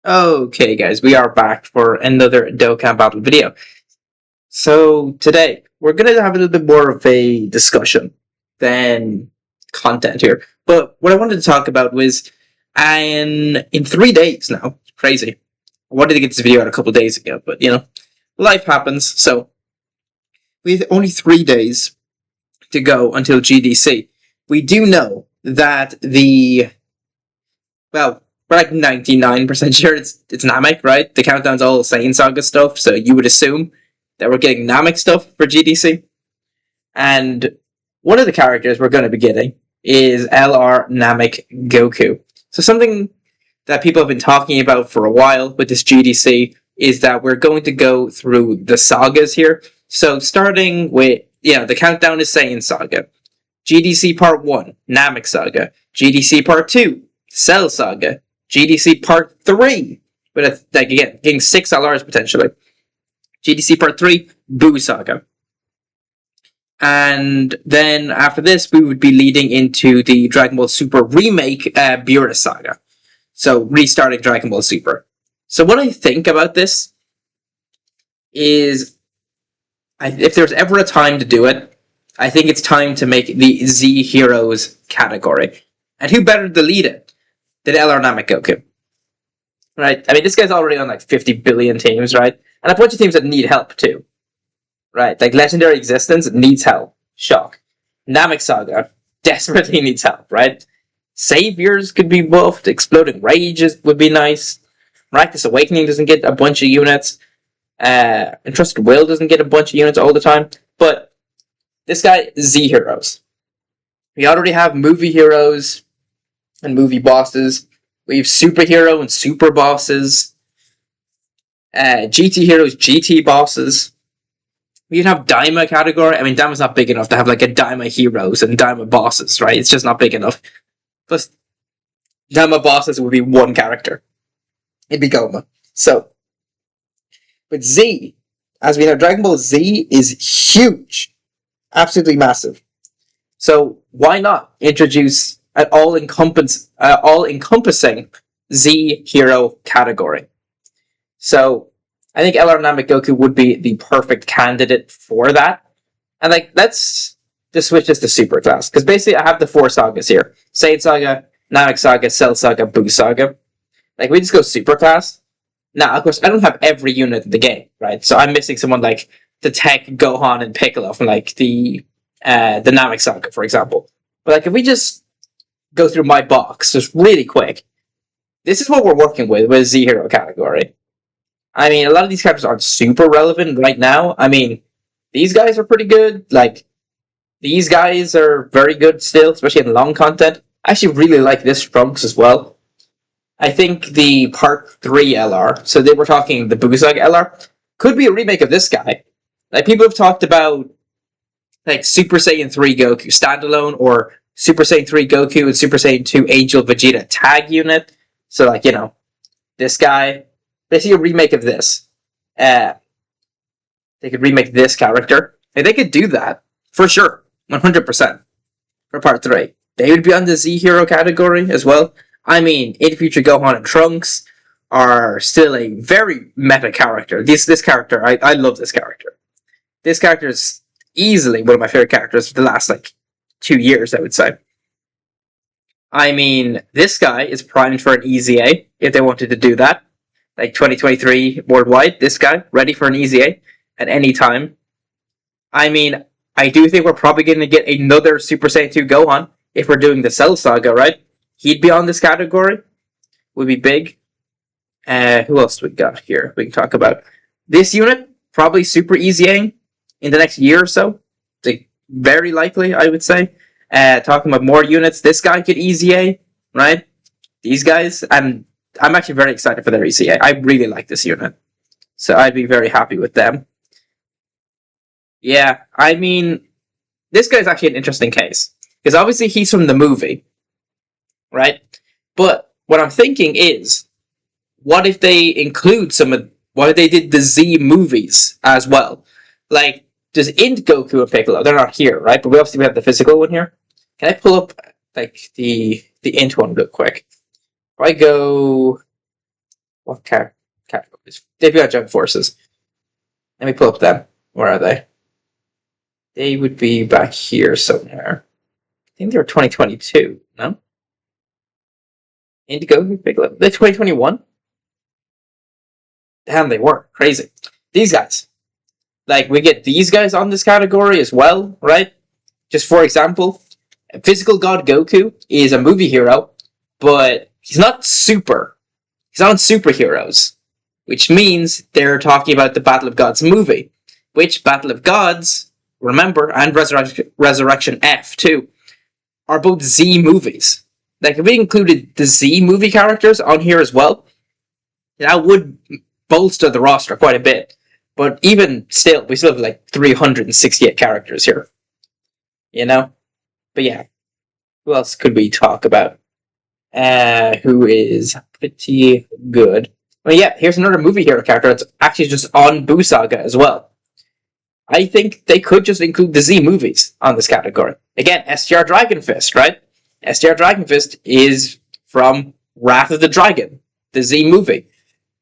Okay, guys, we are back for another Dokkan Battle video. So today we're gonna have a little bit more of a discussion than content here. But what I wanted to talk about was, in 3 days now, it's crazy. I wanted to get this video out a couple days ago, but life happens. So we have only 3 days to go until GDC. We do know that we're like 99% sure it's Namek, right? The countdown's all Saiyan Saga stuff, so you would assume that we're getting Namek stuff for GDC. And one of the characters we're going to be getting is LR Namek Goku. So something that people have been talking about for a while with this GDC is that we're going to go through the sagas here. So starting with, the countdown is Saiyan Saga. GDC Part 1, Namek Saga. GDC Part 2, Cell Saga. GDC Part 3, with getting 6 LRs potentially. GDC Part 3, Buu Saga. And then after this, we would be leading into the DragonBallSuper remake, Beerus Saga. So restarting DragonBallSuper. So what I think about this is, if there's ever a time to do it, I think it's time to make the Z Heroes category. And who better to lead it than LR Namek Goku? Right? I mean, this guy's already on like 50 billion teams, right? And a bunch of teams that need help too. Right? Like Legendary Existence needs help. Shock. Namek Saga desperately needs help, right? Saviors could be buffed. Exploding Rages would be nice. Miraculous Awakening doesn't get a bunch of units. Entrusted Will doesn't get a bunch of units all the time. But this guy, Z Heroes. We already have movie heroes and movie bosses. We have superhero and super bosses. GT heroes, GT bosses. We can have Daima category. I mean, Daima's not big enough to have like a Daima heroes and Daima bosses, right? It's just not big enough. Plus, Daima bosses would be one character. It'd be Goma. So, with Z, as we know, Dragon Ball Z is huge. Absolutely massive. So, why not introduce an all-encompassing Z hero category? So, I think LR Namek Goku would be the perfect candidate for that. And let's just switch this to Super Class, because basically I have the 4 sagas here: Saiyan Saga, Namek Saga, Cell Saga, Buu Saga. We just go Super Class. Now, of course, I don't have every unit in the game, right? So I'm missing someone like the Tech, Gohan, and Piccolo from the Namek Saga, for example. But if we just go through my box just really quick, this is what we're working with Z Hero category. I mean, a lot of these characters aren't super relevant right now. I mean, these guys are pretty good. These guys are very good still, especially in long content. I actually really like this Trunks as well. I think the Part 3 LR, so they were talking the Buu Saga LR, could be a remake of this guy. People have talked about Super Saiyan 3 Goku standalone, or Super Saiyan 3 Goku and Super Saiyan 2 Angel Vegeta tag unit. So this guy, basically a remake of this. They could remake this character. And they could do that for sure, 100% for Part 3. They would be on the Z Hero category as well. I mean, in future, Gohan and Trunks are still a very meta character. This character, I love this character. This character is easily one of my favorite characters for the last 2 years, I would say. I mean, this guy is primed for an EZA if they wanted to do that. 2023 worldwide, this guy ready for an EZA at any time. I mean, I do think we're probably going to get another Super Saiyan 2 Gohan if we're doing the Cell Saga, right? He'd be on this category. Would be big. Who else we got here we can talk about? This unit, probably super EZAing in the next year or so. Very likely, I would say. Talking about more units, this guy could EZA, right? These guys, I'm actually very excited for their EZA. I really like this unit. So I'd be very happy with them. Yeah, I mean, this guy's actually an interesting case. Because obviously he's from the movie, right? But what I'm thinking is, what if they include what if they did the Z movies as well? Does Int Goku and Piccolo, they're not here, right? But we have the physical one here. Can I pull up the Int one real quick? If I go, What categories? They've got Jump Forces. Let me pull up them. Where are they? They would be back here somewhere. I think they were 2022, no? Indigo, Big Level. They're 2021? Damn, they were. Crazy. These guys. Like, we get these guys on this category as well, right? Just for example, Physical God Goku is a movie hero, but he's not super. He's not on superheroes. Which means they're talking about the Battle of Gods movie. Which Battle of Gods, remember, and Resurrection F too, are both Z movies. Like, if we included the Z movie characters on here as well, that would bolster the roster quite a bit. But even still, we still have like 368 characters here. You know? But yeah. Who else could we talk about? Who is pretty good. Well, yeah, here's another movie hero character that's actually just on Buu Saga as well. I think they could just include the Z movies on this category. Again, STR Dragon Fist, right? STR Dragon Fist is from Wrath of the Dragon, the Z movie.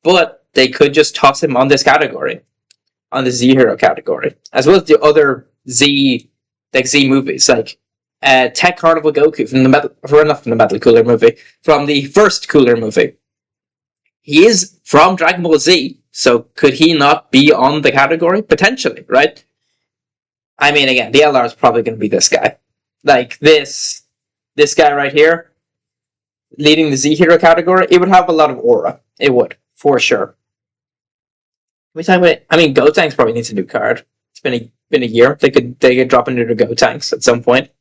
But they could just toss him on this category, on the Z hero category, as well as the other Z movies, like Tech Carnival Goku from the Metal Cooler movie, from the first Cooler movie. He is from Dragon Ball Z, so could he not be on the category? Potentially, right? I mean, again, the LR is probably going to be this guy. Like, this guy right here, leading the Z hero category, it would have a lot of aura. It would, for sure. I mean, Gotenks probably needs a new card. It's been a year. They could drop into the Gotenks at some point.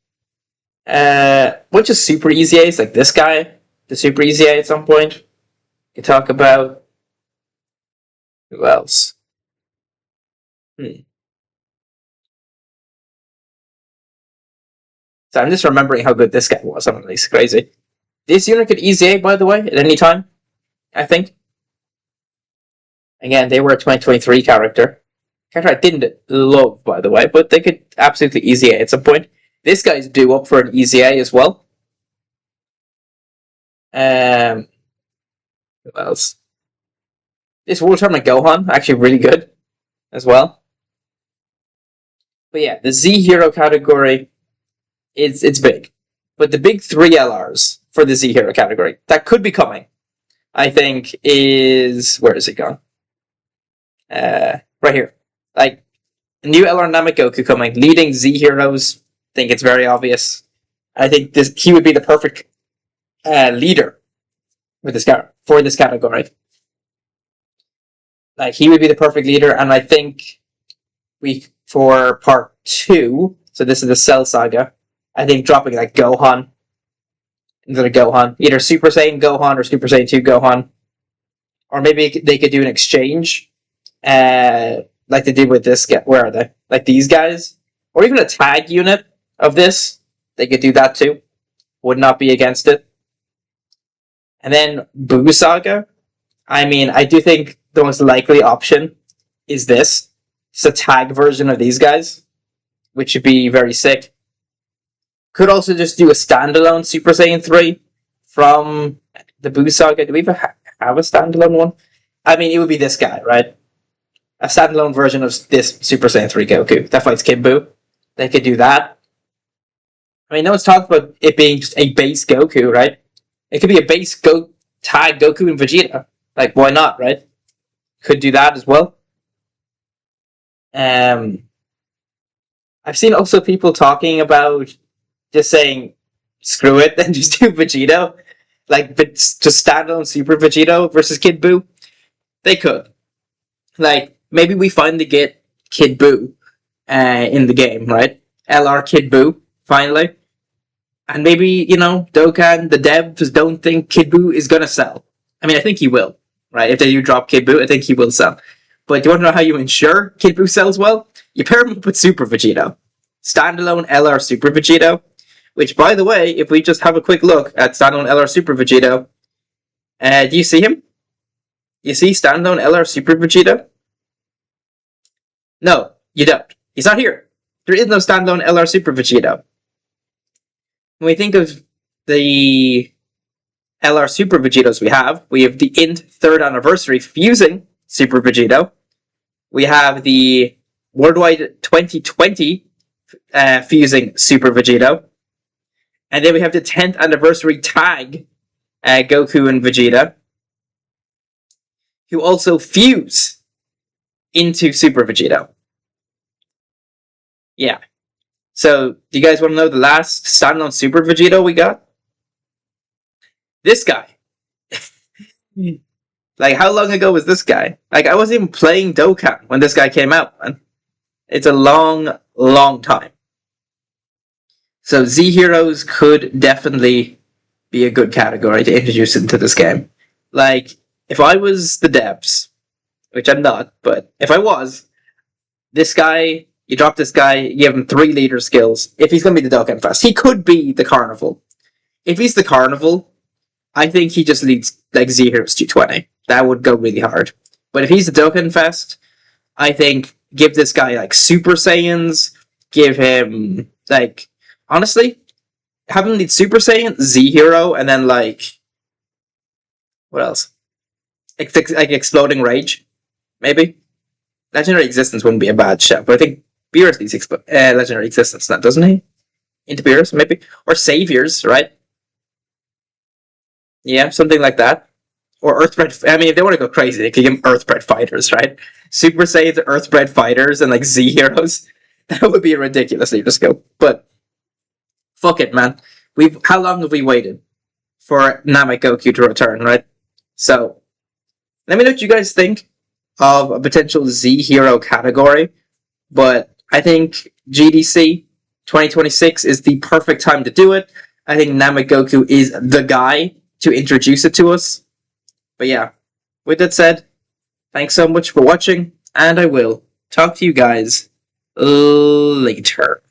Bunch of Super EZAs, like this guy, the Super EZA at some point. You talk about who else? So I'm just remembering how good this guy was. I don't know, it's crazy. This unit could EZA, by the way, at any time, I think. Again, they were a 2023 character. Character I didn't love, by the way, but they could absolutely EZA at some point. This guy's due up for an EZA as well. Who else? This World Tournament Gohan, actually really good as well. But yeah, the Z Hero category, it's big. But the big 3 LRs for the Z Hero category that could be coming, I think, is... Where is it gone? Right here. Like, new LR Namek Goku coming, leading Z Heroes. I think it's very obvious. I think he would be the perfect leader for this category. Like, he would be the perfect leader, and I think for part 2, so this is the Cell Saga, I think dropping like Gohan instead of Gohan, either Super Saiyan Gohan or Super Saiyan 2 Gohan, or maybe they could do an exchange, like they did with this guy. Where are they? Like these guys, or even a tag unit of this. They could do that too. Would not be against it. And then Buu Saga. I mean, I do think the most likely option is this. It's a tag version of these guys, which would be very sick. Could also just do a standalone Super Saiyan 3 from the Buu Saga. Do we even have a standalone one? I mean, it would be this guy, right? A standalone version of this Super Saiyan 3 Goku that fights Kid Buu. They could do that. I mean, no one's talked about it being just a base Goku, right? It could be a base tag Goku and Vegeta. Like, why not, right? Could do that as well. I've seen also people talking about just saying, screw it, and just do Vegito. Like, just standalone Super Vegito versus Kid Buu. They could. Like, maybe we finally get Kid Buu in the game, right? LR Kid Buu, finally. And maybe, Dokkan, the devs don't think Kid Buu is gonna sell. I mean, I think he will, right? If they do drop Kid Buu, I think he will sell. But do you want to know how you ensure Kid Buu sells well? You pair him up with Super Vegito. Standalone LR Super Vegito. Which, by the way, if we just have a quick look at standalone LR Super Vegito, do you see him? You see standalone LR Super Vegito? No, you don't. He's not here. There is no standalone LR Super Vegito. When we think of the LR Super Vegetos we have the INT 3rd Anniversary Fusing Super Vegeto. We have the Worldwide 2020 Fusing Super Vegeto. And then we have the 10th Anniversary Tag Goku and Vegeta, who also fuse into Super Vegeto. Yeah. So, do you guys want to know the last standalone Super Vegeto we got? This guy. Like, how long ago was this guy? Like, I wasn't even playing Dokkan when this guy came out, man. It's a long, long time. So, Z Heroes could definitely be a good category to introduce into this game. Like, if I was the devs, which I'm not, but if I was, this guy, you drop this guy, you give him 3 leader skills. If he's going to be the Dokkan Fest, he could be the Carnival. If he's the Carnival, I think he just leads like Z Heroes 220. That would go really hard. But if he's the Dokkan Fest, I think give this guy like Super Saiyans, give him like, honestly, have him lead Super Saiyan, Z Hero, and then like, what else? Like Exploding Rage, maybe? Legendary Existence wouldn't be a bad shout, but I think Beerus leads Legendary Existence now, doesn't he? Into Beerus, maybe? Or Saviors, right? Yeah, something like that. Or Earthbred, I mean, if they want to go crazy, they could give them Earthbred Fighters, right? Super Saiyans, Earthbred Fighters, and like Z Heroes. That would be a ridiculous leader skill. But, fuck it, man. How long have we waited for Namek Goku to return, right? So, let me know what you guys think of a potential Z Hero category. But I think GDC 2026 is the perfect time to do it. I think Namek Goku is the guy to introduce it to us. But yeah, with that said, thanks so much for watching, and I will talk to you guys later.